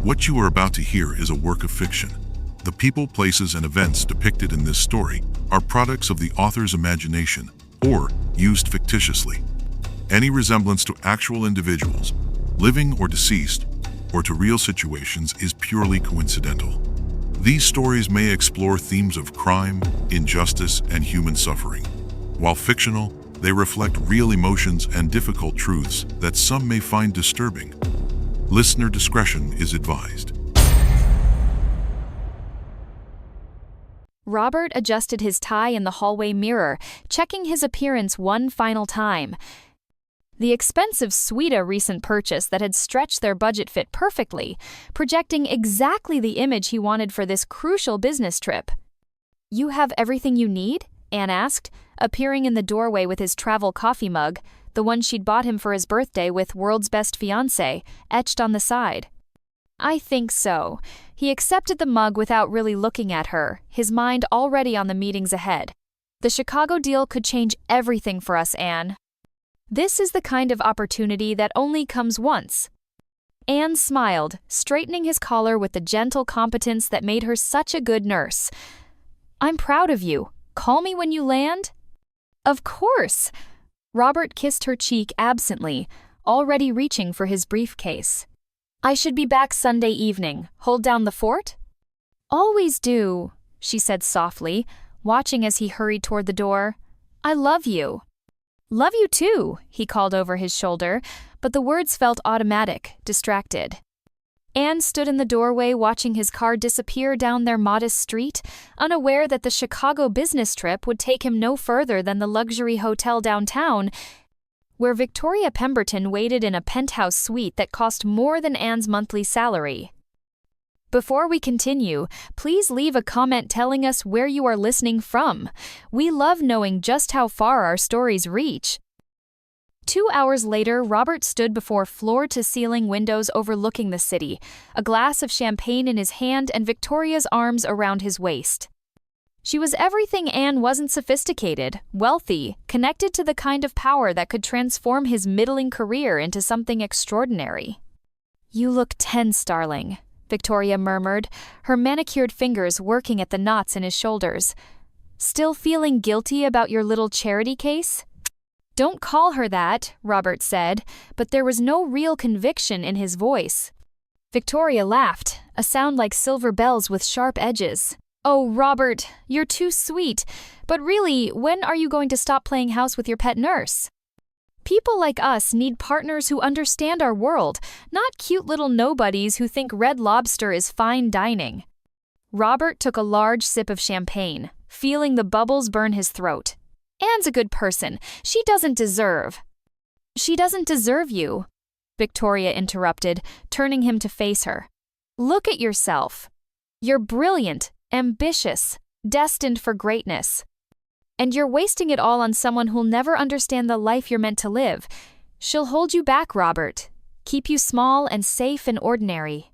What you are about to hear is a work of fiction. The people, places, and events depicted in this story are products of the author's imagination or used fictitiously. Any resemblance to actual individuals, living or deceased, or to real situations is purely coincidental. These stories may explore themes of crime, injustice, and human suffering. While fictional, they reflect real emotions and difficult truths that some may find disturbing. Listener discretion is advised. Robert adjusted his tie in the hallway mirror, checking his appearance one final time. The expensive Suita recent purchase that had stretched their budget fit perfectly, projecting exactly the image he wanted for this crucial business trip. "You have everything you need?" Anne asked, appearing in the doorway with his travel coffee mug, the one she'd bought him for his birthday with "World's Best Fiancé" etched on the side. "I think so." He accepted the mug without really looking at her, his mind already on the meetings ahead. "The Chicago deal could change everything for us, Anne. This is the kind of opportunity that only comes once." Anne smiled, straightening his collar with the gentle competence that made her such a good nurse. "I'm proud of you. Call me when you land?" "Of course." Robert kissed her cheek absently, already reaching for his briefcase. "I should be back Sunday evening. Hold down the fort?" "Always do," she said softly, watching as he hurried toward the door. "I love you." "Love you too," he called over his shoulder, but the words felt automatic, distracted. Anne stood in the doorway watching his car disappear down their modest street, unaware that the Chicago business trip would take him no further than the luxury hotel downtown, where Victoria Pemberton waited in a penthouse suite that cost more than Anne's monthly salary. Before we continue, please leave a comment telling us where you are listening from. We love knowing just how far our stories reach. 2 hours later, Robert stood before floor-to-ceiling windows overlooking the city, a glass of champagne in his hand and Victoria's arms around his waist. She was everything Anne wasn't: sophisticated, wealthy, connected to the kind of power that could transform his middling career into something extraordinary. "You look tense, darling," Victoria murmured, her manicured fingers working at the knots in his shoulders. "Still feeling guilty about your little charity case?" "Don't call her that," Robert said, but there was no real conviction in his voice. Victoria laughed, a sound like silver bells with sharp edges. "Oh, Robert, you're too sweet. But really, when are you going to stop playing house with your pet nurse? People like us need partners who understand our world, not cute little nobodies who think Red Lobster is fine dining." Robert took a large sip of champagne, feeling the bubbles burn his throat. "Anne's a good person. She doesn't deserve." "She doesn't deserve you," Victoria interrupted, turning him to face her. "Look at yourself. You're brilliant, ambitious, destined for greatness. And you're wasting it all on someone who'll never understand the life you're meant to live. She'll hold you back, Robert. Keep you small and safe and ordinary."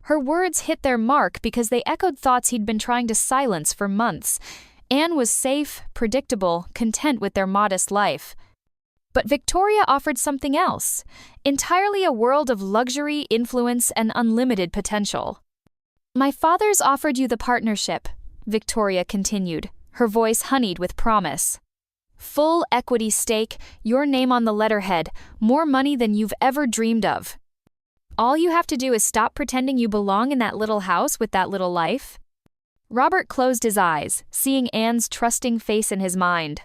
Her words hit their mark because they echoed thoughts he'd been trying to silence for months. Anne was safe, predictable, content with their modest life. But Victoria offered something else, entirely a world of luxury, influence, and unlimited potential. "My father's offered you the partnership," Victoria continued, her voice honeyed with promise. "Full equity stake, your name on the letterhead, more money than you've ever dreamed of. All you have to do is stop pretending you belong in that little house with that little life." Robert closed his eyes, seeing Anne's trusting face in his mind.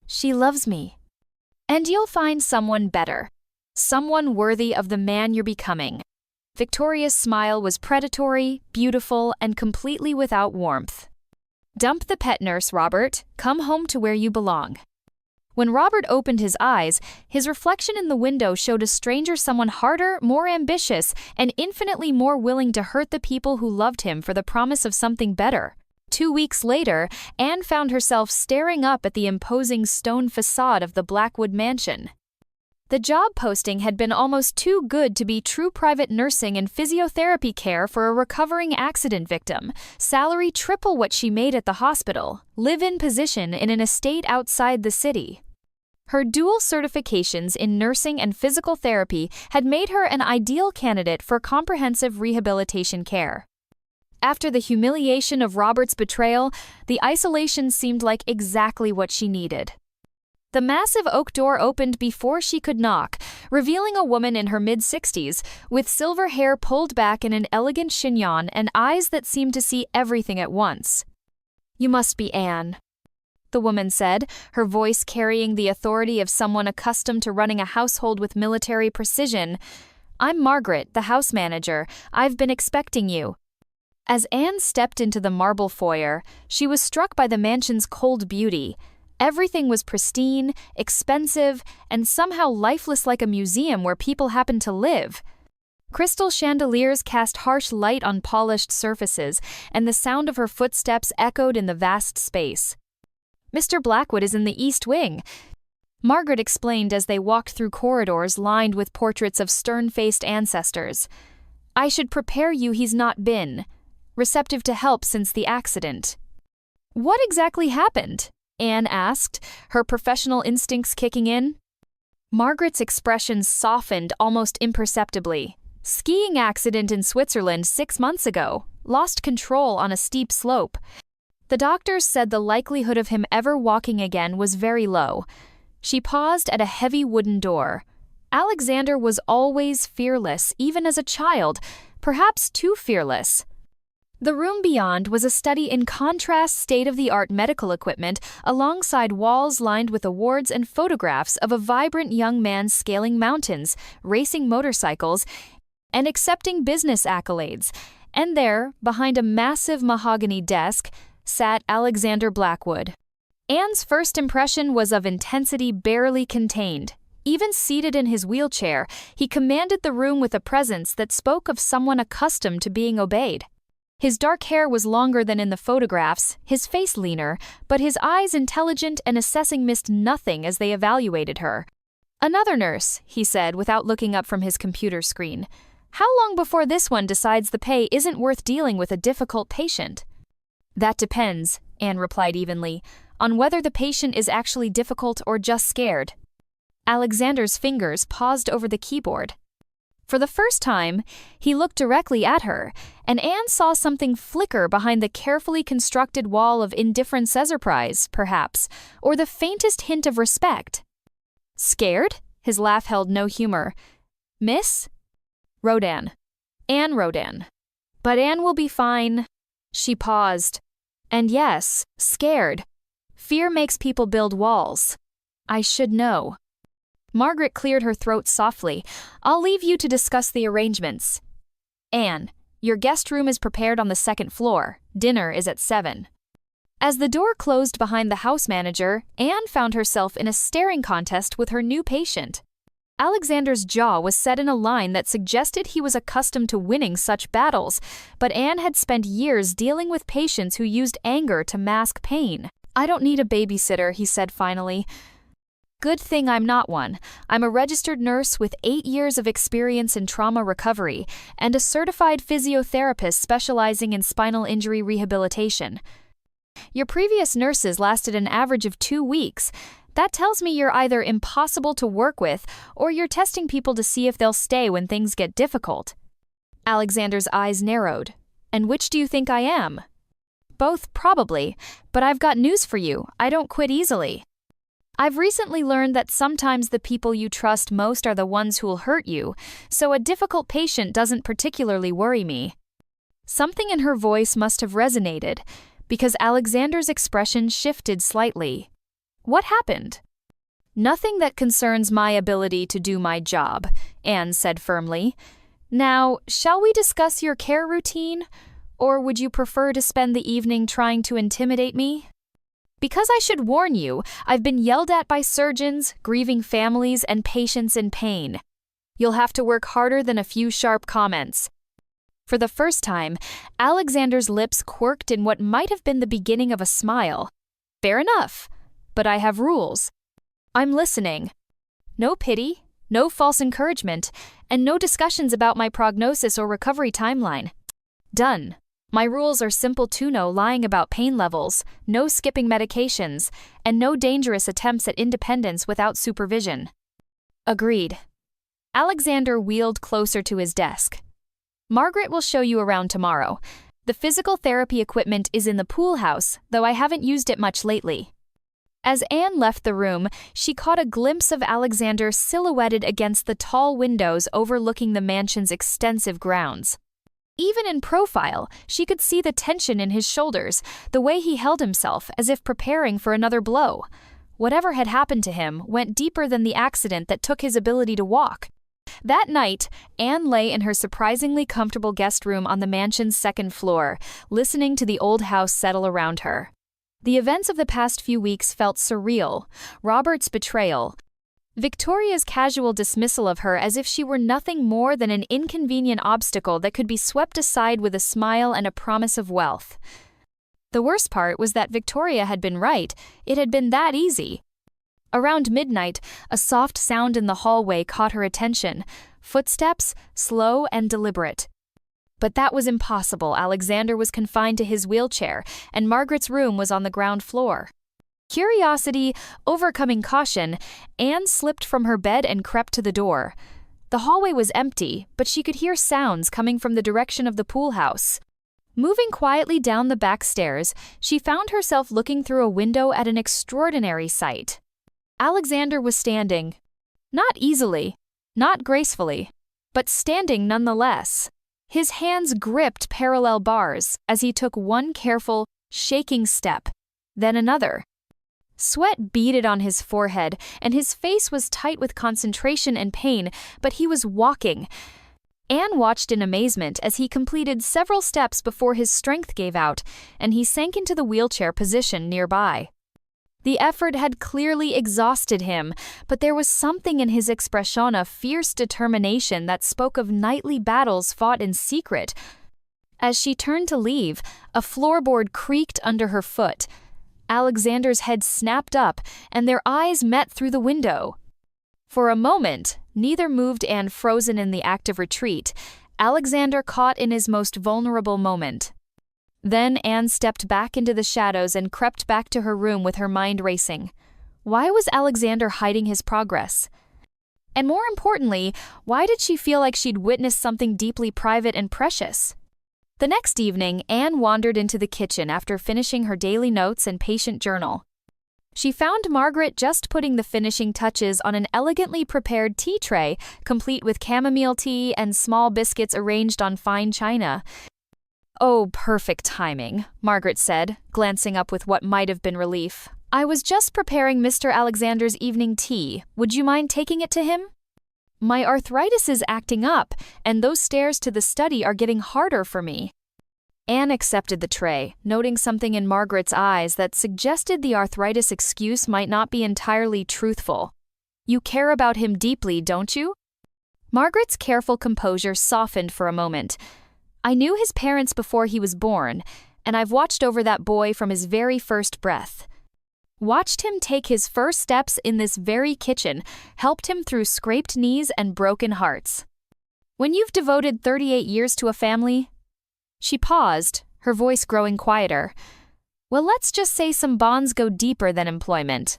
"She loves me. And you'll find someone better. Someone worthy of the man you're becoming." Victoria's smile was predatory, beautiful, and completely without warmth. "Dump the pet nurse, Robert. Come home to where you belong." When Robert opened his eyes, his reflection in the window showed a stranger someone harder, more ambitious, and infinitely more willing to hurt the people who loved him for the promise of something better. 2 weeks later, Anne found herself staring up at the imposing stone facade of the Blackwood mansion. The job posting had been almost too good to be true: private nursing and physiotherapy care for a recovering accident victim, salary triple what she made at the hospital, live-in position in an estate outside the city. Her dual certifications in nursing and physical therapy had made her an ideal candidate for comprehensive rehabilitation care. After the humiliation of Robert's betrayal, the isolation seemed like exactly what she needed. The massive oak door opened before she could knock, revealing a woman in her mid-60s, with silver hair pulled back in an elegant chignon and eyes that seemed to see everything at once. "You must be Anne," the woman said, her voice carrying the authority of someone accustomed to running a household with military precision. "I'm Margaret, the house manager. I've been expecting you." As Anne stepped into the marble foyer, she was struck by the mansion's cold beauty. Everything was pristine, expensive, and somehow lifeless, like a museum where people happen to live. Crystal chandeliers cast harsh light on polished surfaces, and the sound of her footsteps echoed in the vast space. "Mr. Blackwood is in the East Wing," Margaret explained as they walked through corridors lined with portraits of stern-faced ancestors. "I should prepare you he's not been receptive to help since the accident." "What exactly happened?" Anne asked, her professional instincts kicking in. Margaret's expression softened almost imperceptibly. "Skiing accident in Switzerland 6 months ago. Lost control on a steep slope. The doctors said the likelihood of him ever walking again was very low." She paused at a heavy wooden door. Alexander was always fearless, even as a child, perhaps too fearless. The room beyond was a study in contrast state-of-the-art medical equipment alongside walls lined with awards and photographs of a vibrant young man scaling mountains, racing motorcycles, and accepting business accolades. And there, behind a massive mahogany desk, sat Alexander Blackwood. Anne's first impression was of intensity barely contained. Even seated in his wheelchair, he commanded the room with a presence that spoke of someone accustomed to being obeyed. His dark hair was longer than in the photographs, his face leaner, but his eyes intelligent and assessing missed nothing as they evaluated her. "Another nurse," he said without looking up from his computer screen. "How long before this one decides the pay isn't worth dealing with a difficult patient?" "That depends," Anne replied evenly, "on whether the patient is actually difficult or just scared." Alexander's fingers paused over the keyboard. For the first time, he looked directly at her, and Anne saw something flicker behind the carefully constructed wall of indifference, surprise, perhaps, or the faintest hint of respect. "Scared?" His laugh held no humor. "Miss?" "Rodan. Anne Rodan. But Anne will be fine." She paused. "And yes, scared. Fear makes people build walls. I should know." Margaret cleared her throat softly. "I'll leave you to discuss the arrangements. Anne, your guest room is prepared on the 2nd floor. Dinner is at 7. As the door closed behind the house manager, Anne found herself in a staring contest with her new patient. Alexander's jaw was set in a line that suggested he was accustomed to winning such battles, but Anne had spent years dealing with patients who used anger to mask pain. "I don't need a babysitter," he said finally. "Good thing I'm not one. I'm a registered nurse with 8 years of experience in trauma recovery and a certified physiotherapist specializing in spinal injury rehabilitation. Your previous nurses lasted an average of 2 weeks. That tells me you're either impossible to work with or you're testing people to see if they'll stay when things get difficult." Alexander's eyes narrowed. "And which do you think I am?" "Both, probably. But I've got news for you. I don't quit easily. I've recently learned that sometimes the people you trust most are the ones who'll hurt you, so a difficult patient doesn't particularly worry me." Something in her voice must have resonated, because Alexander's expression shifted slightly. "What happened?" "Nothing that concerns my ability to do my job," Anne said firmly. "Now, shall we discuss your care routine? Or would you prefer to spend the evening trying to intimidate me? Because I should warn you, I've been yelled at by surgeons, grieving families, and patients in pain. You'll have to work harder than a few sharp comments." For the first time, Alexander's lips quirked in what might have been the beginning of a smile. "Fair enough, but I have rules. I'm listening. No pity, no false encouragement, and no discussions about my prognosis or recovery timeline. Done." My rules are simple too: no lying about pain levels, no skipping medications, and no dangerous attempts at independence without supervision. Agreed. Alexander wheeled closer to his desk. Margaret will show you around tomorrow. The physical therapy equipment is in the pool house, though I haven't used it much lately. As Anne left the room, she caught a glimpse of Alexander silhouetted against the tall windows overlooking the mansion's extensive grounds. Even in profile, she could see the tension in his shoulders, the way he held himself as if preparing for another blow. Whatever had happened to him went deeper than the accident that took his ability to walk. That night, Anne lay in her surprisingly comfortable guest room on the mansion's second floor, listening to the old house settle around her. The events of the past few weeks felt surreal. Robert's betrayal, Victoria's casual dismissal of her as if she were nothing more than an inconvenient obstacle that could be swept aside with a smile and a promise of wealth. The worst part was that Victoria had been right. It had been that easy. Around midnight, a soft sound in the hallway caught her attention. Footsteps, slow and deliberate. But that was impossible. Alexander was confined to his wheelchair, and Margaret's room was on the ground floor. Curiosity overcoming caution, Anne slipped from her bed and crept to the door. The hallway was empty, but she could hear sounds coming from the direction of the pool house. Moving quietly down the back stairs, she found herself looking through a window at an extraordinary sight. Alexander was standing. Not easily, not gracefully, but standing nonetheless. His hands gripped parallel bars as he took one careful, shaking step, then another. Sweat beaded on his forehead, and his face was tight with concentration and pain, but he was walking. Anne watched in amazement as he completed several steps before his strength gave out, and he sank into the wheelchair position nearby. The effort had clearly exhausted him, but there was something in his expression of fierce determination that spoke of nightly battles fought in secret. As she turned to leave, a floorboard creaked under her foot. Alexander's head snapped up, and their eyes met through the window. For a moment, neither moved, and frozen in the act of retreat, Alexander caught in his most vulnerable moment. Then Anne stepped back into the shadows and crept back to her room with her mind racing. Why was Alexander hiding his progress? And more importantly, why did she feel like she'd witnessed something deeply private and precious? The next evening, Anne wandered into the kitchen after finishing her daily notes and patient journal. She found Margaret just putting the finishing touches on an elegantly prepared tea tray, complete with chamomile tea and small biscuits arranged on fine china. "Oh, perfect timing," Margaret said, glancing up with what might have been relief. "I was just preparing Mr. Alexander's evening tea. Would you mind taking it to him? My arthritis is acting up, and those stairs to the study are getting harder for me." Anne accepted the tray, noting something in Margaret's eyes that suggested the arthritis excuse might not be entirely truthful. "You care about him deeply, don't you?" Margaret's careful composure softened for a moment. "I knew his parents before he was born, and I've watched over that boy from his very first breath. Watched him take his first steps in this very kitchen, helped him through scraped knees and broken hearts. When you've devoted 38 years to a family..." She paused, her voice growing quieter. "Well, let's just say some bonds go deeper than employment.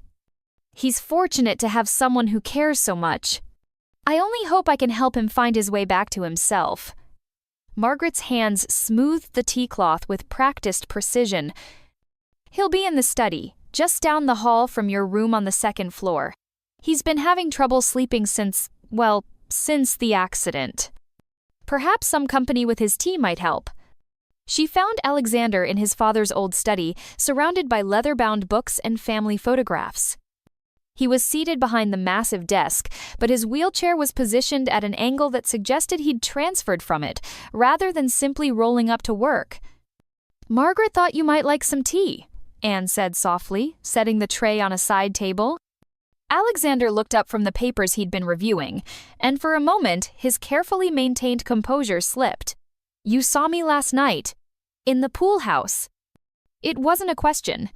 He's fortunate to have someone who cares so much. I only hope I can help him find his way back to himself." Margaret's hands smoothed the tea cloth with practiced precision. "He'll be in the study, just down the hall from your room on the second floor. He's been having trouble sleeping since the accident. Perhaps some company with his tea might help." She found Alexander in his father's old study, surrounded by leather-bound books and family photographs. He was seated behind the massive desk, but his wheelchair was positioned at an angle that suggested he'd transferred from it, rather than simply rolling up to work. "Margaret thought you might like some tea," Anne said softly, setting the tray on a side table. Alexander looked up from the papers he'd been reviewing, and for a moment, his carefully maintained composure slipped. "You saw me last night. In the pool house." It wasn't a question.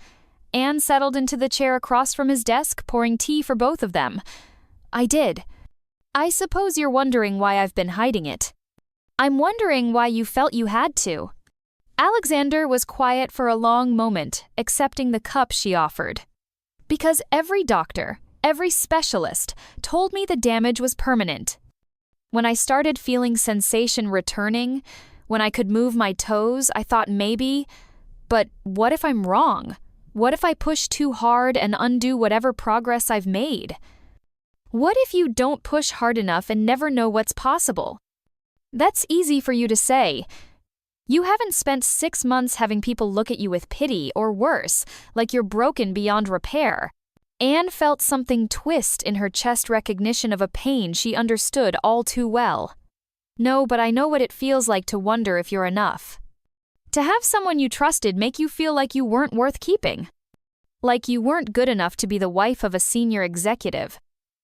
Anne settled into the chair across from his desk, pouring tea for both of them. "I did. I suppose you're wondering why I've been hiding it." "I'm wondering why you felt you had to." Alexander was quiet for a long moment, accepting the cup she offered. Because every doctor, every specialist, told me the damage was permanent. When I started feeling sensation returning, when I could move my toes, I thought maybe, but what if I'm wrong? What if I push too hard and undo whatever progress I've made? What if you don't push hard enough and never know what's possible? That's easy for you to say. You haven't spent 6 months having people look at you with pity, or worse, like you're broken beyond repair. Anne felt something twist in her chest, recognition of a pain she understood all too well. No, but I know what it feels like to wonder if you're enough. To have someone you trusted make you feel like you weren't worth keeping. Like you weren't good enough to be the wife of a senior executive.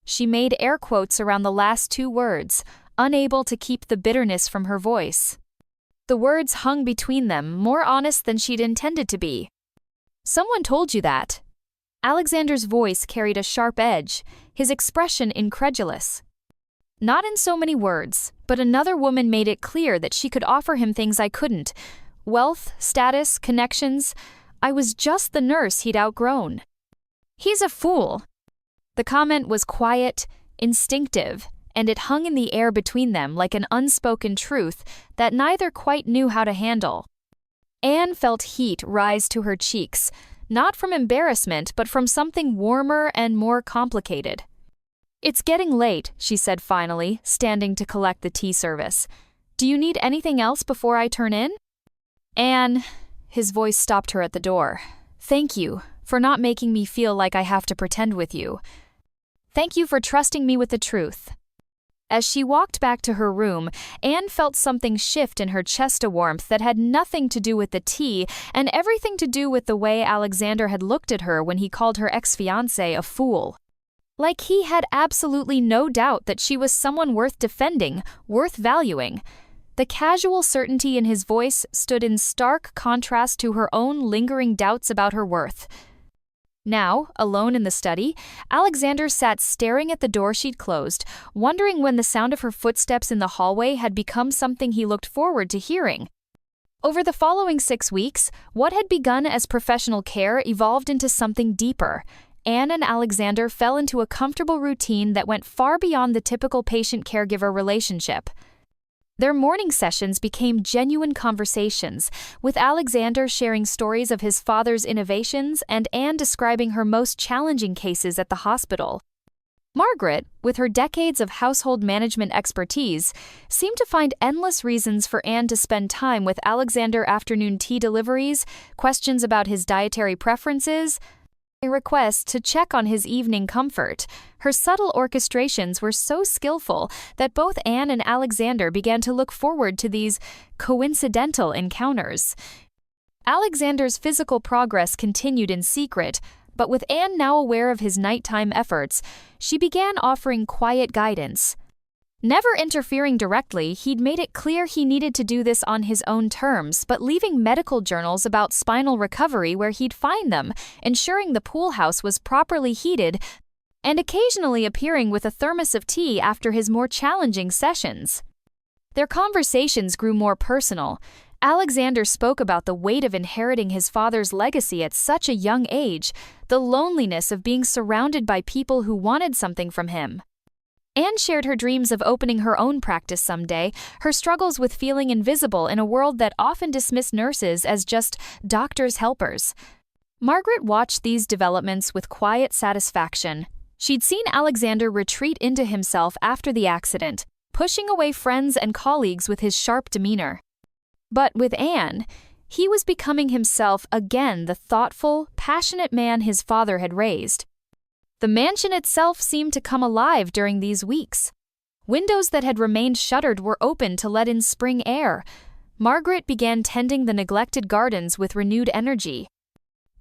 She made air quotes around the last 2 words, unable to keep the bitterness from her voice. The words hung between them, more honest than she'd intended to be. Someone told you that. Alexander's voice carried a sharp edge, his expression incredulous. Not in so many words, but another woman made it clear that she could offer him things I couldn't. Wealth, status, connections. I was just the nurse he'd outgrown. He's a fool. The comment was quiet, instinctive, and it hung in the air between them like an unspoken truth that neither quite knew how to handle. Anne felt heat rise to her cheeks, not from embarrassment but from something warmer and more complicated. "It's getting late," she said finally, standing to collect the tea service. "Do you need anything else before I turn in?" "Anne," his voice stopped her at the door. "Thank you for not making me feel like I have to pretend with you. Thank you for trusting me with the truth." As she walked back to her room, Anne felt something shift in her chest, a warmth that had nothing to do with the tea and everything to do with the way Alexander had looked at her when he called her ex-fiancé a fool. Like he had absolutely no doubt that she was someone worth defending, worth valuing. The casual certainty in his voice stood in stark contrast to her own lingering doubts about her worth. Now, alone in the study, Alexander sat staring at the door she'd closed, wondering when the sound of her footsteps in the hallway had become something he looked forward to hearing. Over the following 6 weeks, what had begun as professional care evolved into something deeper. Anne and Alexander fell into a comfortable routine that went far beyond the typical patient-caregiver relationship. Their morning sessions became genuine conversations, with Alexander sharing stories of his father's innovations and Anne describing her most challenging cases at the hospital. Margaret, with her decades of household management expertise, seemed to find endless reasons for Anne to spend time with Alexander. Afternoon tea deliveries, questions about his dietary preferences, a request to check on his evening comfort. Her subtle orchestrations were so skillful that both Anne and Alexander began to look forward to these coincidental encounters. Alexander's physical progress continued in secret, but with Anne now aware of his nighttime efforts, she began offering quiet guidance. Never interfering directly, he'd made it clear he needed to do this on his own terms, but leaving medical journals about spinal recovery where he'd find them, ensuring the pool house was properly heated, and occasionally appearing with a thermos of tea after his more challenging sessions. Their conversations grew more personal. Alexander spoke about the weight of inheriting his father's legacy at such a young age, the loneliness of being surrounded by people who wanted something from him. Anne shared her dreams of opening her own practice someday, her struggles with feeling invisible in a world that often dismissed nurses as just doctors' helpers. Margaret watched these developments with quiet satisfaction. She'd seen Alexander retreat into himself after the accident, pushing away friends and colleagues with his sharp demeanor. But with Anne, he was becoming himself again, the thoughtful, passionate man his father had raised. The mansion itself seemed to come alive during these weeks. Windows that had remained shuttered were open to let in spring air. Margaret began tending the neglected gardens with renewed energy.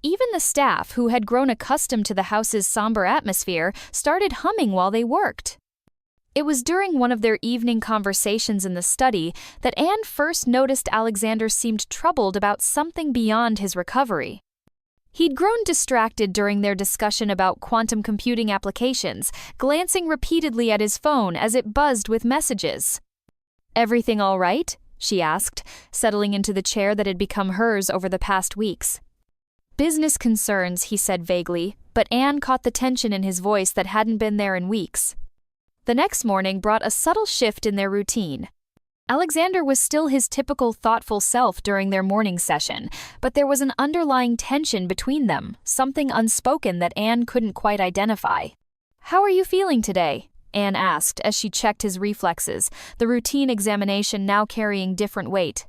Even the staff, who had grown accustomed to the house's somber atmosphere, started humming while they worked. It was during one of their evening conversations in the study that Anne first noticed Alexander seemed troubled about something beyond his recovery. He'd grown distracted during their discussion about quantum computing applications, glancing repeatedly at his phone as it buzzed with messages. "Everything all right?" she asked, settling into the chair that had become hers over the past weeks. Business concerns, he said vaguely, but Anne caught the tension in his voice that hadn't been there in weeks. The next morning brought a subtle shift in their routine. Alexander was still his typical thoughtful self during their morning session, but there was an underlying tension between them, something unspoken that Anne couldn't quite identify. "How are you feeling today?" Anne asked as she checked his reflexes, the routine examination now carrying different weight.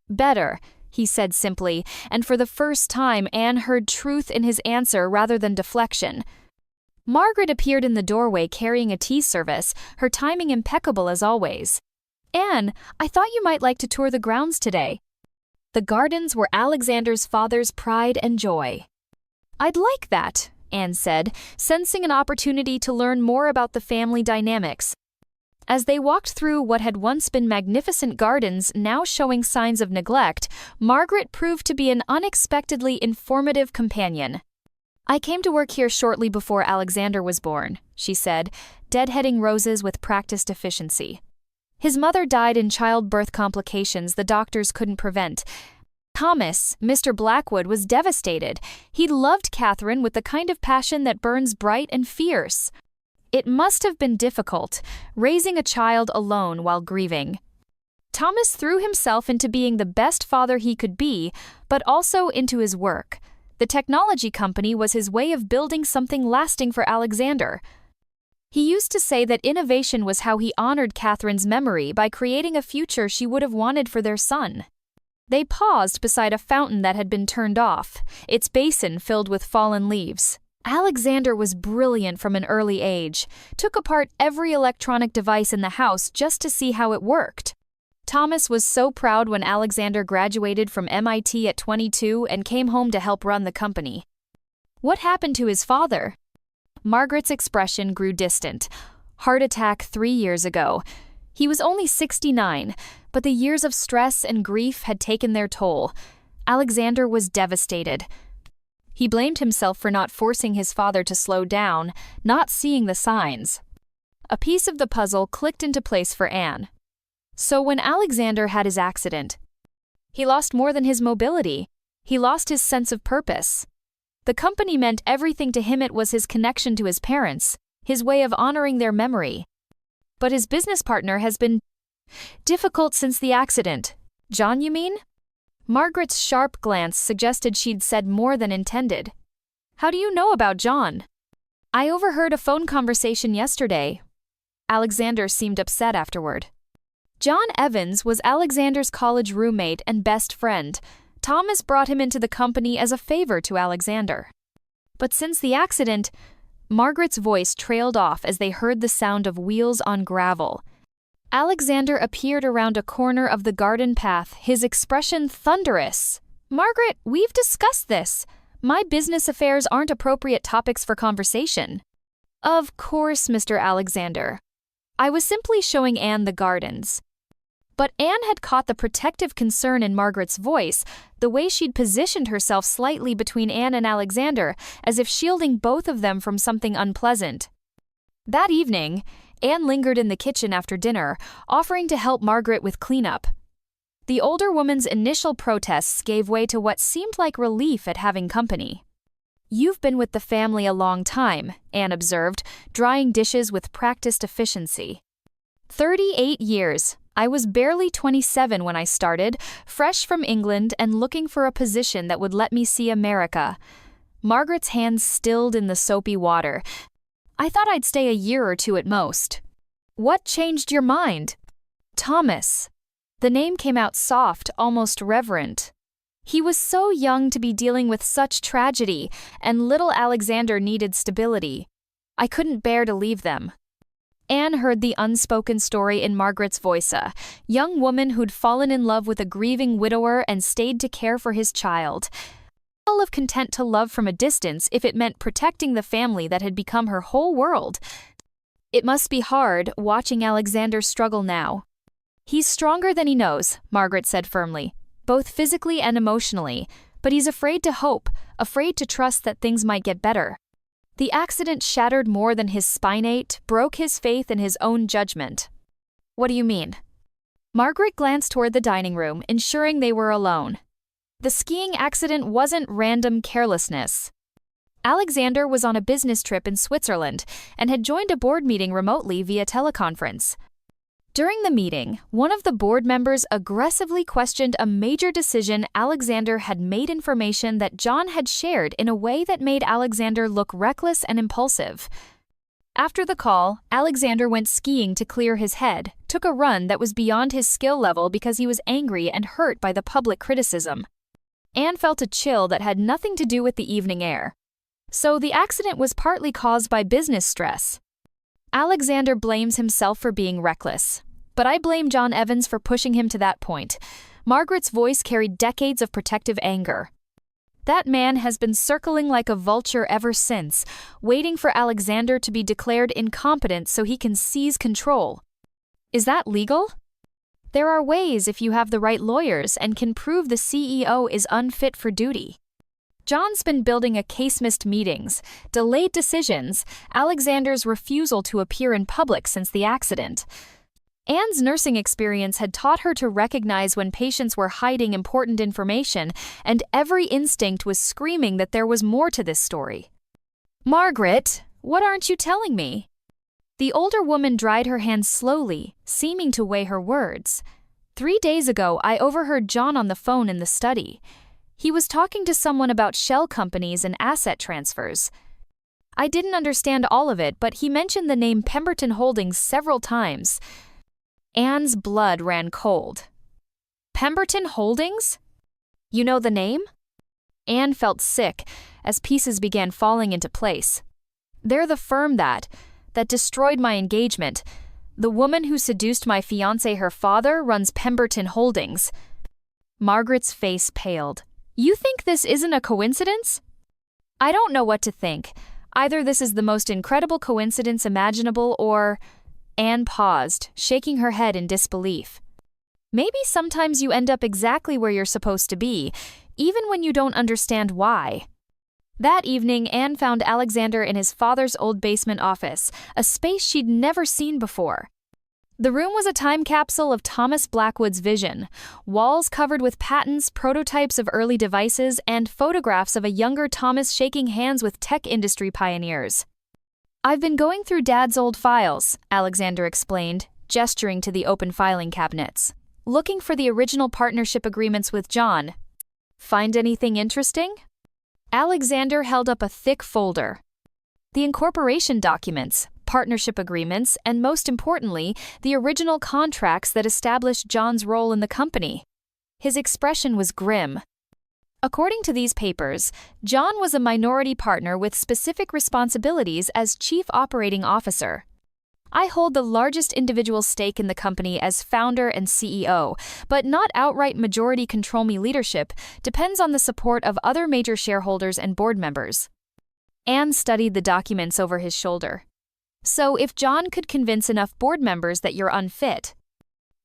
"Better," he said simply, and for the first time Anne heard truth in his answer rather than deflection. Margaret appeared in the doorway carrying a tea service, her timing impeccable as always. "Anne, I thought you might like to tour the grounds today." The gardens were Alexander's father's pride and joy. "I'd like that," Anne said, sensing an opportunity to learn more about the family dynamics. As they walked through what had once been magnificent gardens now showing signs of neglect, Margaret proved to be an unexpectedly informative companion. "I came to work here shortly before Alexander was born," she said, deadheading roses with practiced efficiency. "His mother died in childbirth complications the doctors couldn't prevent. Thomas, Mr. Blackwood, was devastated. He loved Catherine with the kind of passion that burns bright and fierce. It must have been difficult, raising a child alone while grieving. Thomas threw himself into being the best father he could be, but also into his work. The technology company was his way of building something lasting for Alexander. He used to say that innovation was how he honored Catherine's memory by creating a future she would have wanted for their son." They paused beside a fountain that had been turned off, its basin filled with fallen leaves. Alexander was brilliant from an early age, took apart every electronic device in the house just to see how it worked. Thomas was so proud when Alexander graduated from MIT at 22 and came home to help run the company. "What happened to his father?" Margaret's expression grew distant. "Heart attack 3 years ago. He was only 69, but the years of stress and grief had taken their toll. Alexander was devastated. He blamed himself for not forcing his father to slow down, not seeing the signs." A piece of the puzzle clicked into place for Anne. So when Alexander had his accident, he lost more than his mobility. He lost his sense of purpose. The company meant everything to him. It was his connection to his parents, his way of honoring their memory. But his business partner has been difficult since the accident. "John, you mean?" Margaret's sharp glance suggested she'd said more than intended. "How do you know about John?" "I overheard a phone conversation yesterday." Alexander seemed upset afterward. John Evans was Alexander's college roommate and best friend. Thomas brought him into the company as a favor to Alexander. But since the accident, Margaret's voice trailed off as they heard the sound of wheels on gravel. Alexander appeared around a corner of the garden path, his expression thunderous. "Margaret, we've discussed this. My business affairs aren't appropriate topics for conversation." "Of course, Mr. Alexander. I was simply showing Anne the gardens." But Anne had caught the protective concern in Margaret's voice, the way she'd positioned herself slightly between Anne and Alexander, as if shielding both of them from something unpleasant. That evening, Anne lingered in the kitchen after dinner, offering to help Margaret with cleanup. The older woman's initial protests gave way to what seemed like relief at having company. "You've been with the family a long time," Anne observed, drying dishes with practiced efficiency. 38 years. I was barely 27 when I started, fresh from England and looking for a position that would let me see America." Margaret's hands stilled in the soapy water. "I thought I'd stay a year or two at most." "What changed your mind?" "Thomas." The name came out soft, almost reverent. "He was so young to be dealing with such tragedy, and little Alexander needed stability. I couldn't bear to leave them." Anne heard the unspoken story in Margaret's voice, a young woman who'd fallen in love with a grieving widower and stayed to care for his child. All of content to love from a distance if it meant protecting the family that had become her whole world. "It must be hard, watching Alexander struggle now." "He's stronger than he knows," Margaret said firmly, "both physically and emotionally, but he's afraid to hope, afraid to trust that things might get better. The accident shattered more than his spinate, broke his faith in his own judgment." "What do you mean?" Margaret glanced toward the dining room, ensuring they were alone. The skiing accident wasn't random carelessness. Alexander was on a business trip in Switzerland and had joined a board meeting remotely via teleconference. During the meeting, one of the board members aggressively questioned a major decision Alexander had made, information that John had shared in a way that made Alexander look reckless and impulsive. After the call, Alexander went skiing to clear his head, took a run that was beyond his skill level because he was angry and hurt by the public criticism. Anne felt a chill that had nothing to do with the evening air. So the accident was partly caused by business stress. Alexander blames himself for being reckless. But I blame John Evans for pushing him to that point. Margaret's voice carried decades of protective anger. That man has been circling like a vulture ever since, waiting for Alexander to be declared incompetent so he can seize control. Is that legal? There are ways if you have the right lawyers and can prove the CEO is unfit for duty. John's been building a case, missed meetings, delayed decisions, Alexander's refusal to appear in public since the accident. Anne's nursing experience had taught her to recognize when patients were hiding important information, and every instinct was screaming that there was more to this story. Margaret, what aren't you telling me? The older woman dried her hands slowly, seeming to weigh her words. 3 days ago, I overheard John on the phone in the study. He was talking to someone about shell companies and asset transfers. I didn't understand all of it, but he mentioned the name Pemberton Holdings several times. Anne's blood ran cold. Pemberton Holdings? You know the name? Anne felt sick as pieces began falling into place. They're the firm that destroyed my engagement. The woman who seduced my fiancé, her father, runs Pemberton Holdings. Margaret's face paled. You think this isn't a coincidence? I don't know what to think. Either this is the most incredible coincidence imaginable or... Anne paused, shaking her head in disbelief. Maybe sometimes you end up exactly where you're supposed to be, even when you don't understand why. That evening, Anne found Alexander in his father's old basement office, a space she'd never seen before. The room was a time capsule of Thomas Blackwood's vision, walls covered with patents, prototypes of early devices, and photographs of a younger Thomas shaking hands with tech industry pioneers. I've been going through Dad's old files, Alexander explained, gesturing to the open filing cabinets. Looking for the original partnership agreements with John. Find anything interesting? Alexander held up a thick folder. The incorporation documents, partnership agreements, and most importantly, the original contracts that established John's role in the company. His expression was grim. According to these papers, John was a minority partner with specific responsibilities as chief operating officer. I hold the largest individual stake in the company as founder and CEO, but not outright majority control. Me leadership depends on the support of other major shareholders and board members. Anne studied the documents over his shoulder. So if John could convince enough board members that you're unfit,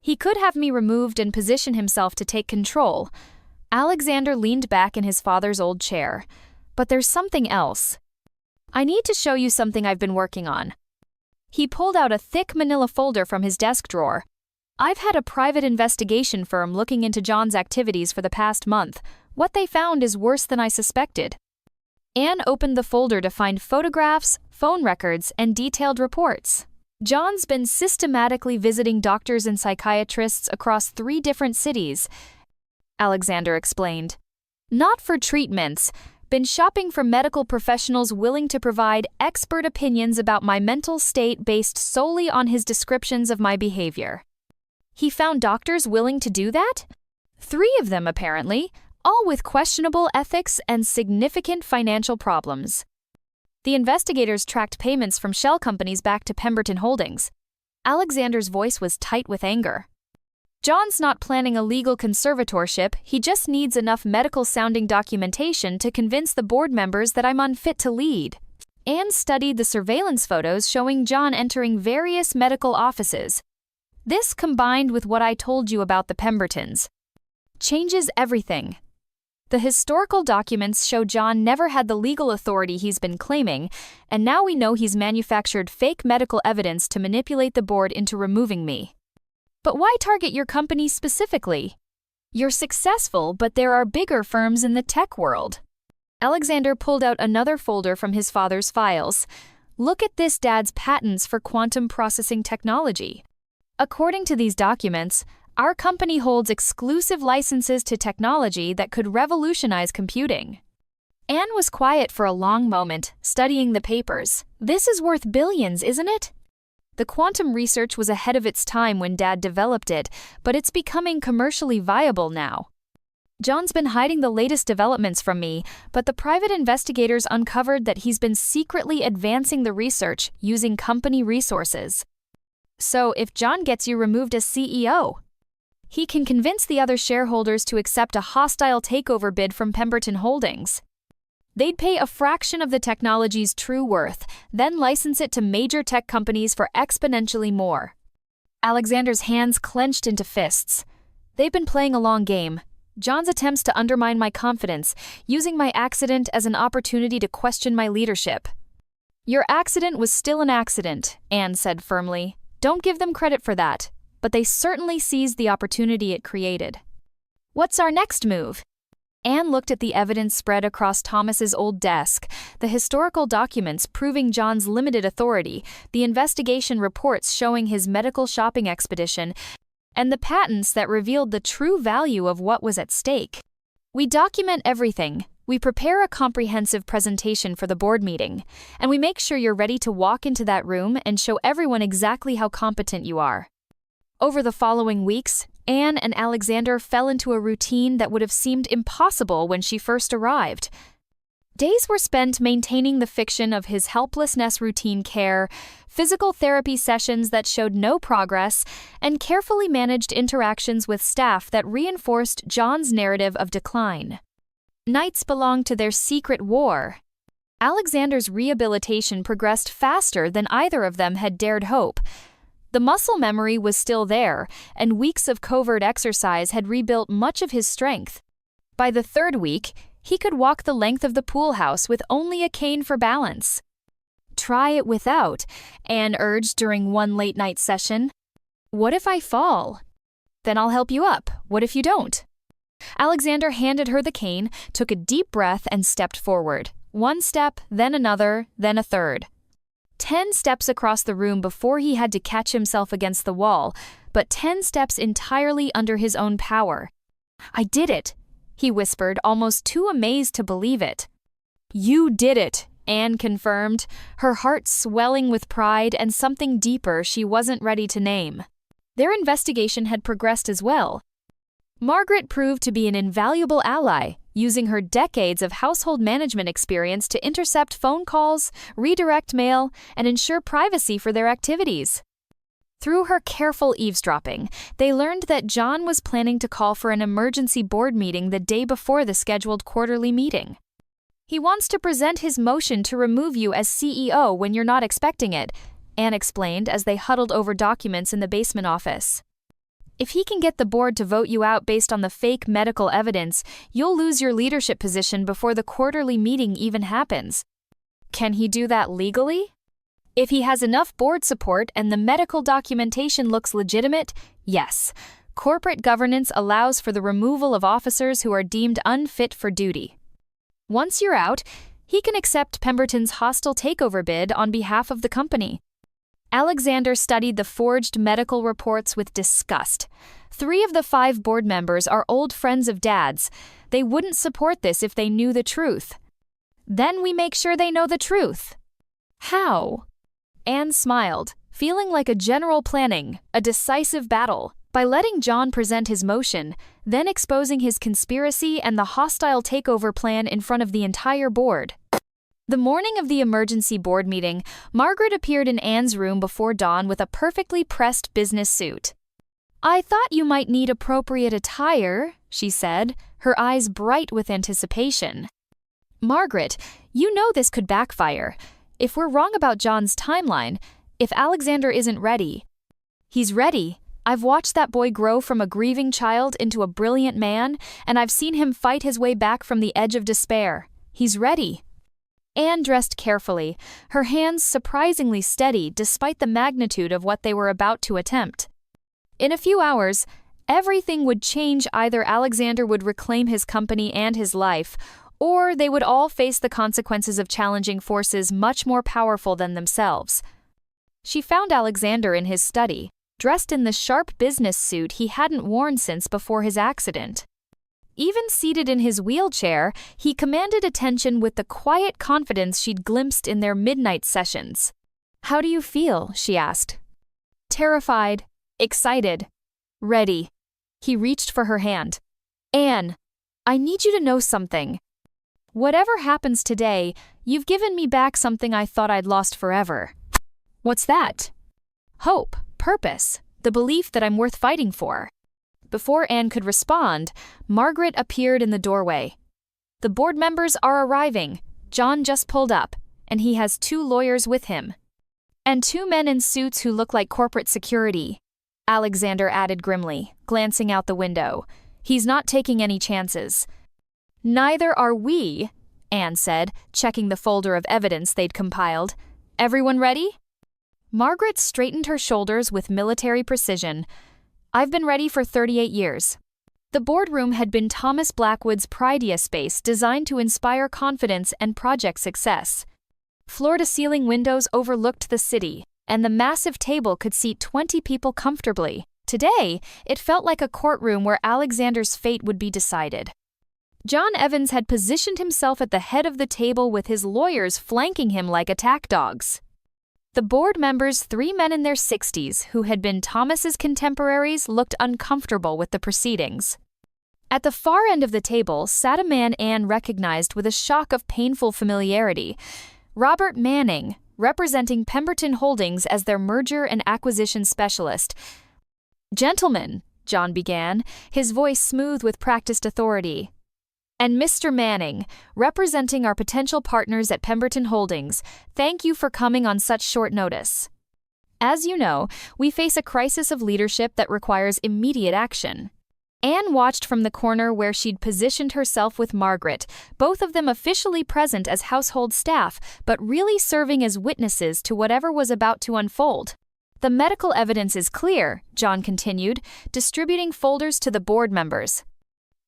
he could have me removed and position himself to take control. Alexander leaned back in his father's old chair. But there's something else. I need to show you something I've been working on. He pulled out a thick manila folder from his desk drawer. I've had a private investigation firm looking into John's activities for the past month. What they found is worse than I suspected. Anne opened the folder to find photographs, phone records, and detailed reports. John's been systematically visiting doctors and psychiatrists across 3 different cities, Alexander explained. Not for treatments, been shopping for medical professionals willing to provide expert opinions about my mental state based solely on his descriptions of my behavior. He found doctors willing to do that? 3 of them, apparently, all with questionable ethics and significant financial problems. The investigators tracked payments from shell companies back to Pemberton Holdings. Alexander's voice was tight with anger. John's not planning a legal conservatorship, he just needs enough medical-sounding documentation to convince the board members that I'm unfit to lead. Anne studied the surveillance photos showing John entering various medical offices. This, combined with what I told you about the Pembertons, changes everything. The historical documents show John never had the legal authority he's been claiming, and now we know he's manufactured fake medical evidence to manipulate the board into removing me. But why target your company specifically? You're successful, but there are bigger firms in the tech world. Alexander pulled out another folder from his father's files. Look at this, Dad's patents for quantum processing technology. According to these documents, our company holds exclusive licenses to technology that could revolutionize computing. Anne was quiet for a long moment, studying the papers. This is worth billions, isn't it? The quantum research was ahead of its time when Dad developed it, but it's becoming commercially viable now. John's been hiding the latest developments from me, but the private investigators uncovered that he's been secretly advancing the research using company resources. So if John gets you removed as CEO, he can convince the other shareholders to accept a hostile takeover bid from Pemberton Holdings. They'd pay a fraction of the technology's true worth, then license it to major tech companies for exponentially more. Alexander's hands clenched into fists. They've been playing a long game. John's attempts to undermine my confidence, using my accident as an opportunity to question my leadership. Your accident was still an accident, Anne said firmly. Don't give them credit for that, but they certainly seized the opportunity it created. What's our next move? Anne looked at the evidence spread across Thomas's old desk, the historical documents proving John's limited authority, the investigation reports showing his medical shopping expedition, and the patents that revealed the true value of what was at stake. We document everything. We prepare a comprehensive presentation for the board meeting, and we make sure you're ready to walk into that room and show everyone exactly how competent you are. Over the following weeks, Anne and Alexander fell into a routine that would have seemed impossible when she first arrived. Days were spent maintaining the fiction of his helplessness, routine care, physical therapy sessions that showed no progress, and carefully managed interactions with staff that reinforced John's narrative of decline. Nights belonged to their secret war. Alexander's rehabilitation progressed faster than either of them had dared hope. The muscle memory was still there, and weeks of covert exercise had rebuilt much of his strength. By the third week, he could walk the length of the pool house with only a cane for balance. Try it without, Anne urged during one late-night session. What if I fall? Then I'll help you up. What if you don't? Alexander handed her the cane, took a deep breath, and stepped forward. One step, then another, then a third. 10 steps across the room before he had to catch himself against the wall, but 10 steps entirely under his own power. I did it, he whispered, almost too amazed to believe it. You did it, Anne confirmed, her heart swelling with pride and something deeper she wasn't ready to name. Their investigation had progressed as well. Margaret proved to be an invaluable ally, using her decades of household management experience to intercept phone calls, redirect mail, and ensure privacy for their activities. Through her careful eavesdropping, they learned that John was planning to call for an emergency board meeting the day before the scheduled quarterly meeting. He wants to present his motion to remove you as CEO when you're not expecting it, Anne explained as they huddled over documents in the basement office. If he can get the board to vote you out based on the fake medical evidence, you'll lose your leadership position before the quarterly meeting even happens. Can he do that legally? If he has enough board support and the medical documentation looks legitimate, yes. Corporate governance allows for the removal of officers who are deemed unfit for duty. Once you're out, he can accept Pemberton's hostile takeover bid on behalf of the company. Alexander studied the forged medical reports with disgust. 3 of the 5 board members are old friends of Dad's. They wouldn't support this if they knew the truth. Then we make sure they know the truth. How? Anne smiled, feeling like a general planning, a decisive battle, by letting John present his motion, then exposing his conspiracy and the hostile takeover plan in front of the entire board. The morning of the emergency board meeting, Margaret appeared in Anne's room before dawn with a perfectly pressed business suit. I thought you might need appropriate attire, she said, her eyes bright with anticipation. Margaret, you know this could backfire. If we're wrong about John's timeline, if Alexander isn't ready. He's ready. I've watched that boy grow from a grieving child into a brilliant man, and I've seen him fight his way back from the edge of despair. He's ready. Anne dressed carefully, her hands surprisingly steady despite the magnitude of what they were about to attempt. In a few hours, everything would change. Either Alexander would reclaim his company and his life, or they would all face the consequences of challenging forces much more powerful than themselves. She found Alexander in his study, dressed in the sharp business suit he hadn't worn since before his accident. Even seated in his wheelchair, he commanded attention with the quiet confidence she'd glimpsed in their midnight sessions. "How do you feel?" she asked. "Terrified, excited, ready." He reached for her hand. "Anne, I need you to know something. Whatever happens today, you've given me back something I thought I'd lost forever." "What's that?" "Hope, purpose, the belief that I'm worth fighting for." Before Anne could respond, Margaret appeared in the doorway. "The board members are arriving. John just pulled up, and he has 2 lawyers with him. And 2 men in suits who look like corporate security," Alexander added grimly, glancing out the window. "He's not taking any chances." "Neither are we," Anne said, checking the folder of evidence they'd compiled. "Everyone ready?" Margaret straightened her shoulders with military precision. "I've been ready for 38 years. The boardroom had been Thomas Blackwood's pridea space designed to inspire confidence and project success. Floor-to-ceiling windows overlooked the city, and the massive table could seat 20 people comfortably. Today, it felt like a courtroom where Alexander's fate would be decided. John Evans had positioned himself at the head of the table with his lawyers flanking him like attack dogs. The board members, 3 men in their 60s, who had been Thomas's contemporaries, looked uncomfortable with the proceedings. At the far end of the table sat a man Anne recognized with a shock of painful familiarity. Robert Manning, representing Pemberton Holdings as their merger and acquisition specialist. "Gentlemen," John began, his voice smooth with practiced authority. "And Mr. Manning, representing our potential partners at Pemberton Holdings, thank you for coming on such short notice. As you know, we face a crisis of leadership that requires immediate action." Anne watched from the corner where she'd positioned herself with Margaret, both of them officially present as household staff, but really serving as witnesses to whatever was about to unfold. "The medical evidence is clear," John continued, distributing folders to the board members.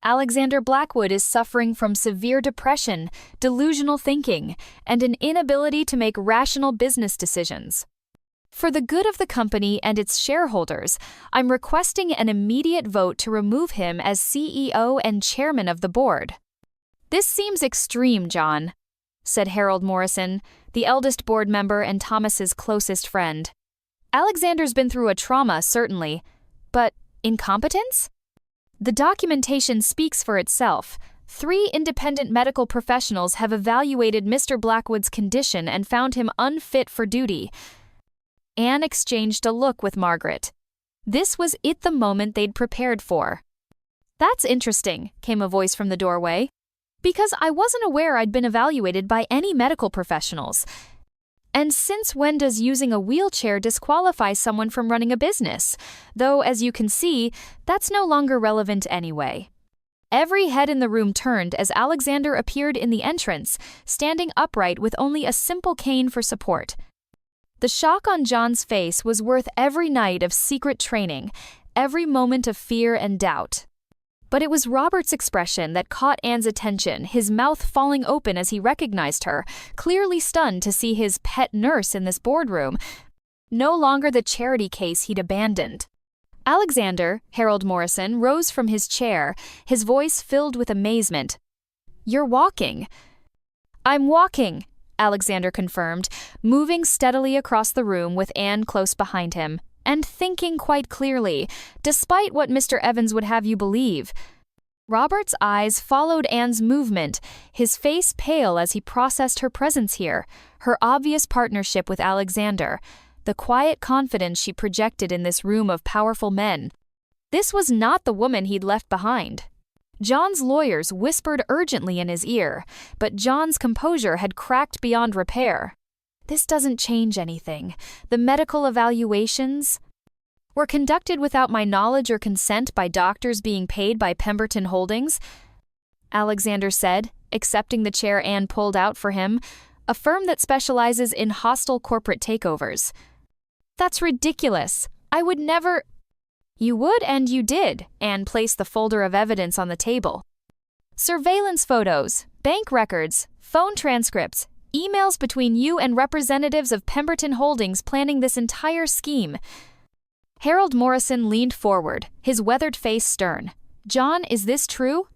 "Alexander Blackwood is suffering from severe depression, delusional thinking, and an inability to make rational business decisions. For the good of the company and its shareholders, I'm requesting an immediate vote to remove him as CEO and chairman of the board." "This seems extreme, John," said Harold Morrison, the eldest board member and Thomas's closest friend. "Alexander's been through a trauma, certainly, but incompetence? The documentation speaks for itself. 3 independent medical professionals have evaluated Mr. Blackwood's condition and found him unfit for duty." Anne exchanged a look with Margaret. This was the moment they'd prepared for. "That's interesting," came a voice from the doorway. "Because I wasn't aware I'd been evaluated by any medical professionals. And since when does using a wheelchair disqualify someone from running a business? Though, as you can see, that's no longer relevant anyway." Every head in the room turned as Alexander appeared in the entrance, standing upright with only a simple cane for support. The shock on John's face was worth every night of secret training, every moment of fear and doubt. But it was Robert's expression that caught Anne's attention, his mouth falling open as he recognized her, clearly stunned to see his pet nurse in this boardroom, no longer the charity case he'd abandoned. Alexander, Harold Morrison, rose from his chair, his voice filled with amazement. "You're walking." "I'm walking," Alexander confirmed, moving steadily across the room with Anne close behind him, and thinking quite clearly, despite what Mr. Evans would have you believe. Robert's eyes followed Anne's movement, his face pale as he processed her presence here, her obvious partnership with Alexander, the quiet confidence she projected in this room of powerful men. This was not the woman he'd left behind. John's lawyers whispered urgently in his ear, but John's composure had cracked beyond repair. "This doesn't change anything. The medical evaluations were conducted without my knowledge or consent by doctors being paid by Pemberton Holdings," Alexander said, accepting the chair Anne pulled out for him, "a firm that specializes in hostile corporate takeovers." "That's ridiculous. I would never—" You would and you did, Anne placed the folder of evidence on the table. Surveillance photos, bank records, phone transcripts, emails between you and representatives of Pemberton Holdings planning this entire scheme. Harold Morrison leaned forward, his weathered face stern. John, is this true?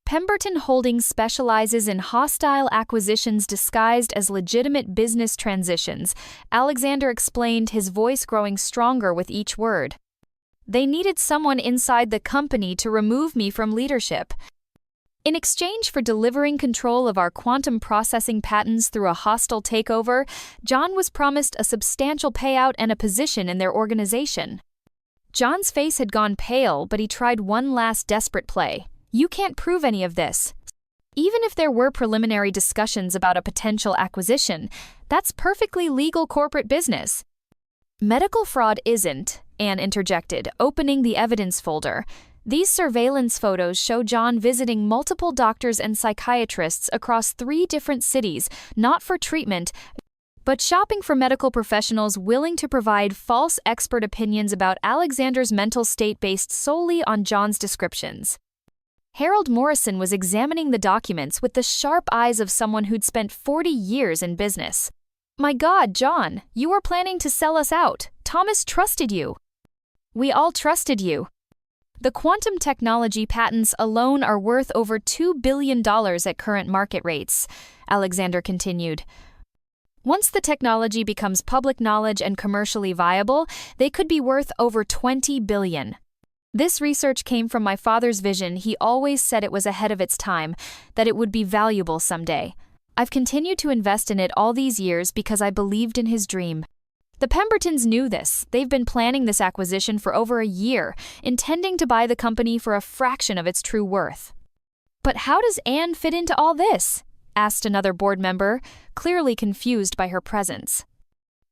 Pemberton Holdings specializes in hostile acquisitions disguised as legitimate business transitions, Alexander explained, his voice growing stronger with each word. They needed someone inside the company to remove me from leadership. In exchange for delivering control of our quantum processing patents through a hostile takeover, John was promised a substantial payout and a position in their organization. John's face had gone pale, but he tried one last desperate play. You can't prove any of this. Even if there were preliminary discussions about a potential acquisition, that's perfectly legal corporate business. Medical fraud isn't, Anne interjected, opening the evidence folder. These surveillance photos show John visiting multiple doctors and psychiatrists across 3 different cities, not for treatment, but shopping for medical professionals willing to provide false expert opinions about Alexander's mental state based solely on John's descriptions. Harold Morrison was examining the documents with the sharp eyes of someone who'd spent 40 years in business. My God, John, you were planning to sell us out. Thomas trusted you. We all trusted you. The quantum technology patents alone are worth over $2 billion at current market rates, Alexander continued. Once the technology becomes public knowledge and commercially viable, they could be worth over $20 billion. This research came from my father's vision. He always said it was ahead of its time, that it would be valuable someday. I've continued to invest in it all these years because I believed in his dream. The Pembertons knew this. They've been planning this acquisition for over a year, intending to buy the company for a fraction of its true worth. But how does Anne fit into all this? Asked another board member, clearly confused by her presence.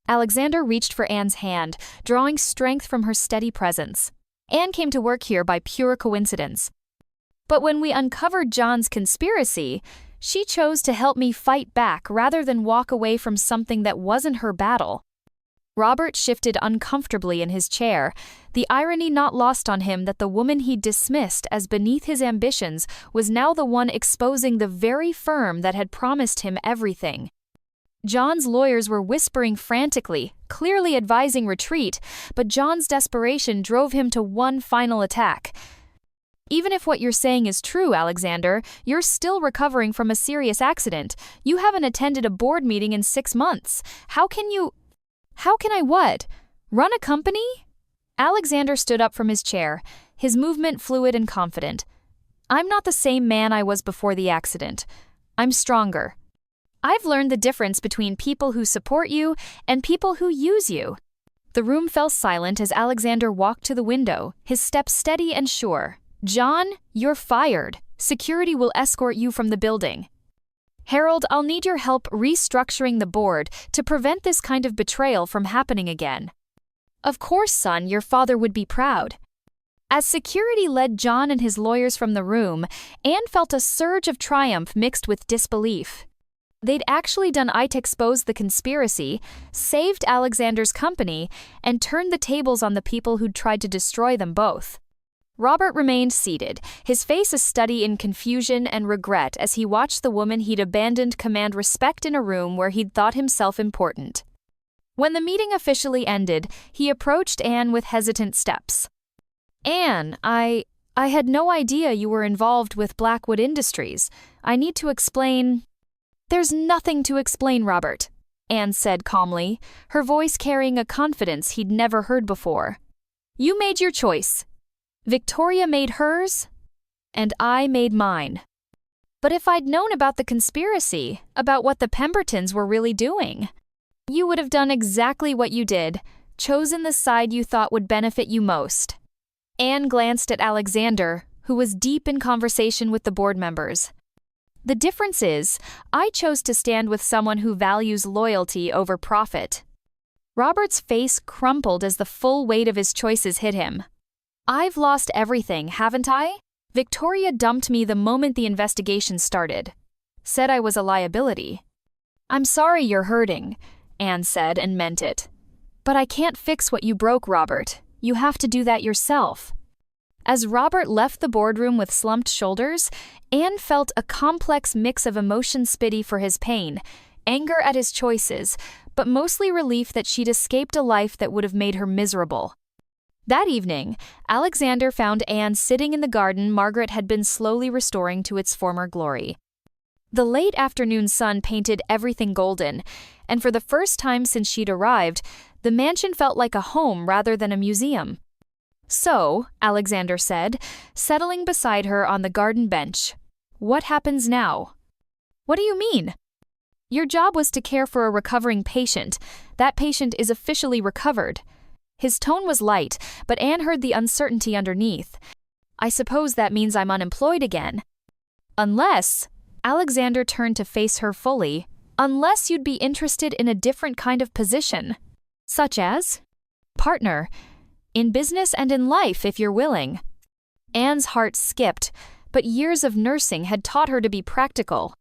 Alexander reached for Anne's hand, drawing strength from her steady presence. Anne came to work here by pure coincidence. But when we uncovered John's conspiracy, she chose to help me fight back rather than walk away from something that wasn't her battle. Robert shifted uncomfortably in his chair, the irony not lost on him that the woman he'd dismissed as beneath his ambitions was now the one exposing the very firm that had promised him everything. John's lawyers were whispering frantically, clearly advising retreat, but John's desperation drove him to one final attack. Even if what you're saying is true, Alexander, you're still recovering from a serious accident. You haven't attended a board meeting in 6 months. How can I what? Run a company? Alexander stood up from his chair, his movement fluid and confident. I'm not the same man I was before the accident. I'm stronger. I've learned the difference between people who support you and people who use you. The room fell silent as Alexander walked to the window, his step steady and sure. John, you're fired. Security will escort you from the building. Harold, I'll need your help restructuring the board to prevent this kind of betrayal from happening again. Of course, son, your father would be proud. As security led John and his lawyers from the room, Anne felt a surge of triumph mixed with disbelief. They'd actually done it to expose the conspiracy, saved Alexander's company, and turned the tables on the people who'd tried to destroy them both. Robert remained seated, his face a study in confusion and regret as he watched the woman he'd abandoned command respect in a room where he'd thought himself important. When the meeting officially ended, he approached Anne with hesitant steps. Anne, I had no idea you were involved with Blackwood Industries. I need to explain. There's nothing to explain, Robert, Anne said calmly, her voice carrying a confidence he'd never heard before. You made your choice. Victoria made hers, and I made mine. But if I'd known about the conspiracy, about what the Pembertons were really doing, you would have done exactly what you did, chosen the side you thought would benefit you most. Anne glanced at Alexander, who was deep in conversation with the board members. The difference is, I chose to stand with someone who values loyalty over profit. Robert's face crumpled as the full weight of his choices hit him. I've lost everything, haven't I? Victoria dumped me the moment the investigation started. Said I was a liability. I'm sorry you're hurting, Anne said and meant it. But I can't fix what you broke, Robert. You have to do that yourself." As Robert left the boardroom with slumped shoulders, Anne felt a complex mix of emotions: pity for his pain, anger at his choices, but mostly relief that she'd escaped a life that would have made her miserable. That evening, Alexander found Anne sitting in the garden Margaret had been slowly restoring to its former glory. The late afternoon sun painted everything golden, and for the first time since she'd arrived, the mansion felt like a home rather than a museum. "So," Alexander said, settling beside her on the garden bench, "what happens now?" "What do you mean?" "Your job was to care for a recovering patient. That patient is officially recovered." His tone was light, but Anne heard the uncertainty underneath. "I suppose that means I'm unemployed again." "Unless," Alexander turned to face her fully, "unless you'd be interested in a different kind of position." "Such as?" "Partner. In business and in life, if you're willing." Anne's heart skipped, but years of nursing had taught her to be practical.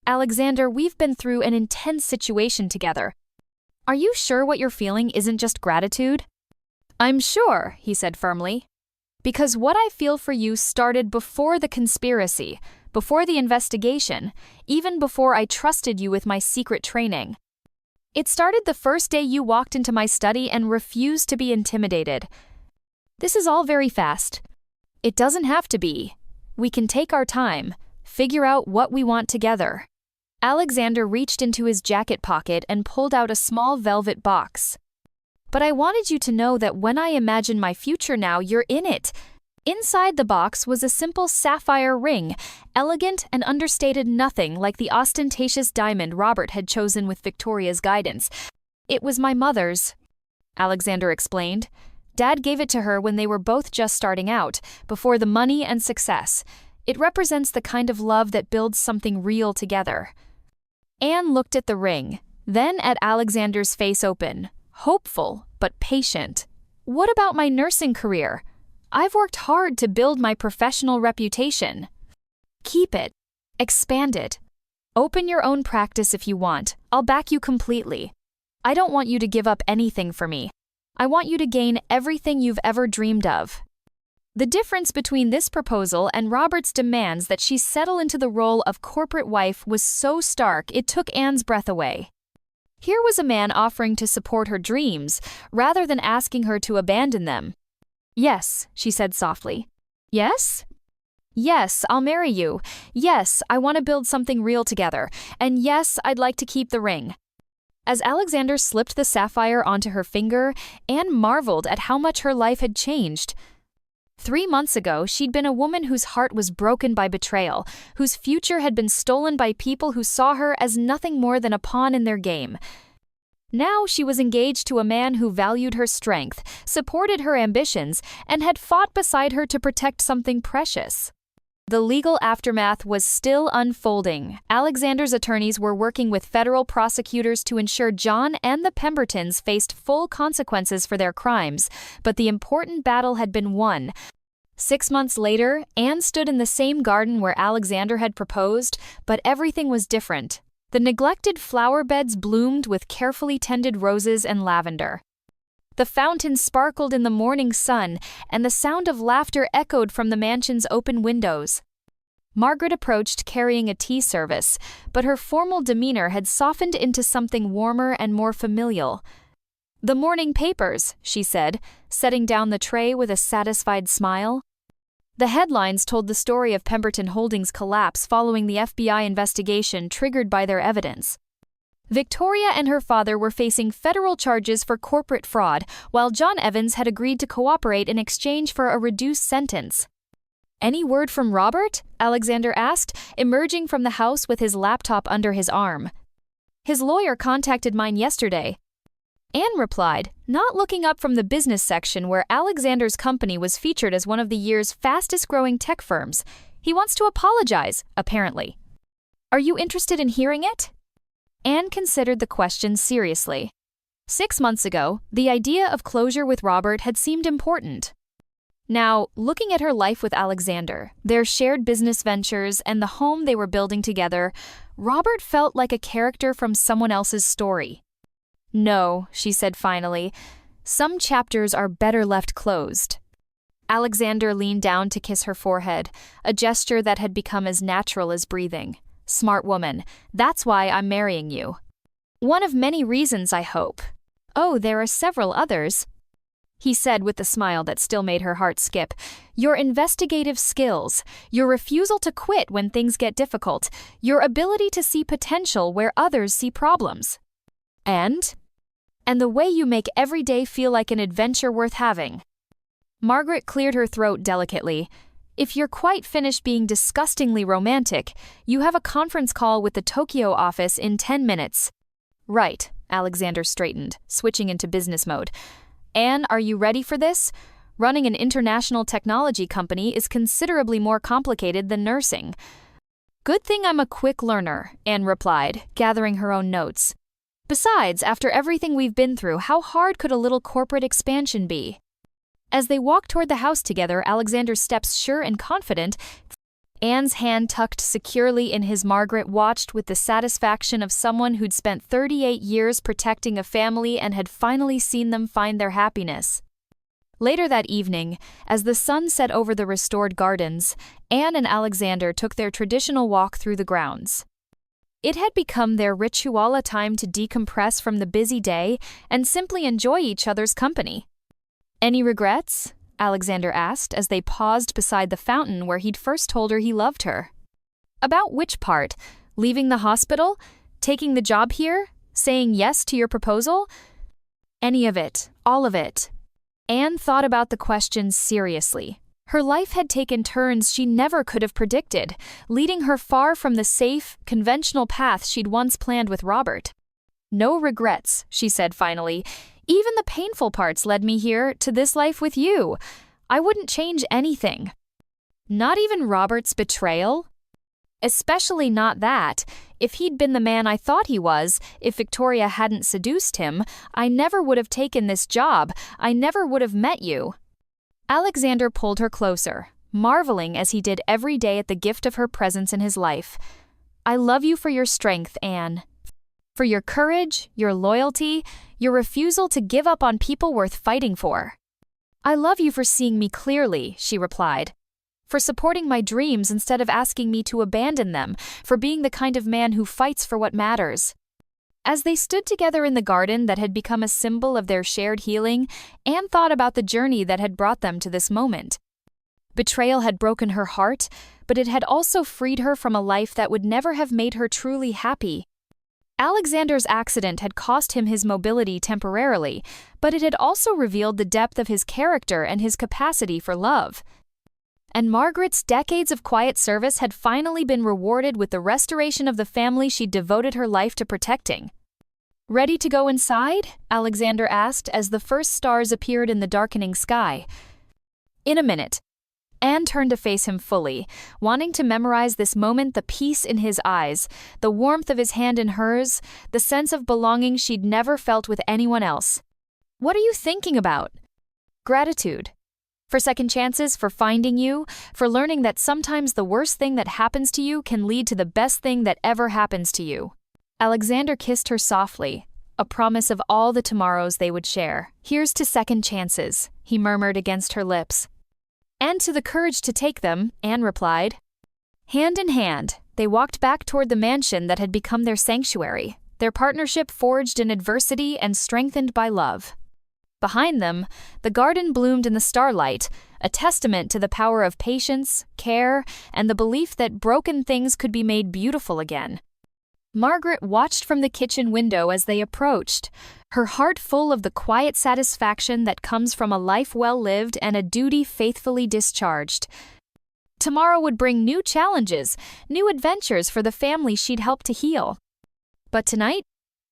"Alexander, we've been through an intense situation together. Are you sure what you're feeling isn't just gratitude?" "I'm sure," he said firmly. "Because what I feel for you started before the conspiracy, before the investigation, even before I trusted you with my secret training. It started the first day you walked into my study and refused to be intimidated. This is all very fast. It doesn't have to be. We can take our time, figure out what we want together." Alexander reached into his jacket pocket and pulled out a small velvet box. "But I wanted you to know that when I imagine my future now, you're in it." Inside the box was a simple sapphire ring, elegant and understated, nothing like the ostentatious diamond Robert had chosen with Victoria's guidance. "It was my mother's," Alexander explained. "Dad gave it to her when they were both just starting out, before the money and success. It represents the kind of love that builds something real together." Anne looked at the ring, then at Alexander's face, open, hopeful, but patient. "What about my nursing career? I've worked hard to build my professional reputation." "Keep it. Expand it. Open your own practice if you want. I'll back you completely. I don't want you to give up anything for me. I want you to gain everything you've ever dreamed of." The difference between this proposal and Robert's demands that she settle into the role of corporate wife was so stark it took Anne's breath away. Here was a man offering to support her dreams, rather than asking her to abandon them. "Yes," she said softly. "Yes?" "Yes, I'll marry you. Yes, I want to build something real together. And yes, I'd like to keep the ring." As Alexander slipped the sapphire onto her finger, Anne marveled at how much her life had changed. 3 months ago, she'd been a woman whose heart was broken by betrayal, whose future had been stolen by people who saw her as nothing more than a pawn in their game. Now she was engaged to a man who valued her strength, supported her ambitions, and had fought beside her to protect something precious. The legal aftermath was still unfolding. Alexander's attorneys were working with federal prosecutors to ensure John and the Pembertons faced full consequences for their crimes, but the important battle had been won. 6 months later, Anne stood in the same garden where Alexander had proposed, but everything was different. The neglected flower beds bloomed with carefully tended roses and lavender. The fountain sparkled in the morning sun, and the sound of laughter echoed from the mansion's open windows. Margaret approached carrying a tea service, but her formal demeanor had softened into something warmer and more familial. "The morning papers," she said, setting down the tray with a satisfied smile. The headlines told the story of Pemberton Holdings' collapse following the FBI investigation triggered by their evidence. Victoria and her father were facing federal charges for corporate fraud, while John Evans had agreed to cooperate in exchange for a reduced sentence. "Any word from Robert?" Alexander asked, emerging from the house with his laptop under his arm. "His lawyer contacted mine yesterday," Anne replied, not looking up from the business section where Alexander's company was featured as one of the year's fastest-growing tech firms. "He wants to apologize, apparently." "Are you interested in hearing it?" Anne considered the question seriously. 6 months ago, the idea of closure with Robert had seemed important. Now, looking at her life with Alexander, their shared business ventures, and the home they were building together, Robert felt like a character from someone else's story. "No," she said finally, Some chapters are better left closed. Alexander leaned down to kiss her forehead, a gesture that had become as natural as breathing. Smart woman, that's why I'm marrying you. One of many reasons, I hope. Oh, there are several others, he said with a smile that still made her heart skip. Your investigative skills, your refusal to quit when things get difficult, your ability to see potential where others see problems. And the way you make every day feel like an adventure worth having. Margaret cleared her throat delicately. If you're quite finished being disgustingly romantic, you have a conference call with the Tokyo office in 10 minutes. Right, Alexander straightened, switching into business mode. Anne, are you ready for this? Running an international technology company is considerably more complicated than nursing. Good thing I'm a quick learner, Anne replied, gathering her own notes. Besides, after everything we've been through, how hard could a little corporate expansion be? As they walked toward the house together, Alexander's steps sure and confident, Anne's hand tucked securely in his. Margaret watched with the satisfaction of someone who'd spent 38 years protecting a family and had finally seen them find their happiness. Later that evening, as the sun set over the restored gardens, Anne and Alexander took their traditional walk through the grounds. It had become their ritual, a time to decompress from the busy day and simply enjoy each other's company. Any regrets? Alexander asked as they paused beside the fountain where he'd first told her he loved her. About which part? Leaving the hospital? Taking the job here? Saying yes to your proposal? Any of it. All of it. Anne thought about the questions seriously. Her life had taken turns she never could have predicted, leading her far from the safe, conventional path she'd once planned with Robert. No regrets, she said finally. Even the painful parts led me here, to this life with you. I wouldn't change anything. Not even Robert's betrayal? Especially not that. If he'd been the man I thought he was, if Victoria hadn't seduced him, I never would have taken this job. I never would have met you. Alexander pulled her closer, marveling as he did every day at the gift of her presence in his life. I love you for your strength, Anne. For your courage, your loyalty, your refusal to give up on people worth fighting for. I love you for seeing me clearly, she replied. For supporting my dreams instead of asking me to abandon them, for being the kind of man who fights for what matters. As they stood together in the garden that had become a symbol of their shared healing, Anne thought about the journey that had brought them to this moment. Betrayal had broken her heart, but it had also freed her from a life that would never have made her truly happy. Alexander's accident had cost him his mobility temporarily, but it had also revealed the depth of his character and his capacity for love. And Margaret's decades of quiet service had finally been rewarded with the restoration of the family she'd devoted her life to protecting. Ready to go inside? Alexander asked as the first stars appeared in the darkening sky. In a minute. Anne turned to face him fully, wanting to memorize this moment, the peace in his eyes, the warmth of his hand in hers, the sense of belonging she'd never felt with anyone else. What are you thinking about? Gratitude. For second chances, for finding you, for learning that sometimes the worst thing that happens to you can lead to the best thing that ever happens to you. Alexander kissed her softly, a promise of all the tomorrows they would share. Here's to second chances, he murmured against her lips. And to the courage to take them, Anne replied. Hand in hand, they walked back toward the mansion that had become their sanctuary, their partnership forged in adversity and strengthened by love. Behind them, the garden bloomed in the starlight, a testament to the power of patience, care, and the belief that broken things could be made beautiful again. Margaret watched from the kitchen window as they approached, her heart full of the quiet satisfaction that comes from a life well lived and a duty faithfully discharged. Tomorrow would bring new challenges, new adventures for the family she'd helped to heal. But tonight,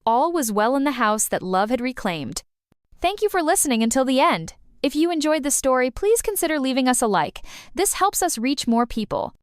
all was well in the house that love had reclaimed. Thank you for listening until the end. If you enjoyed the story, please consider leaving us a like. This helps us reach more people.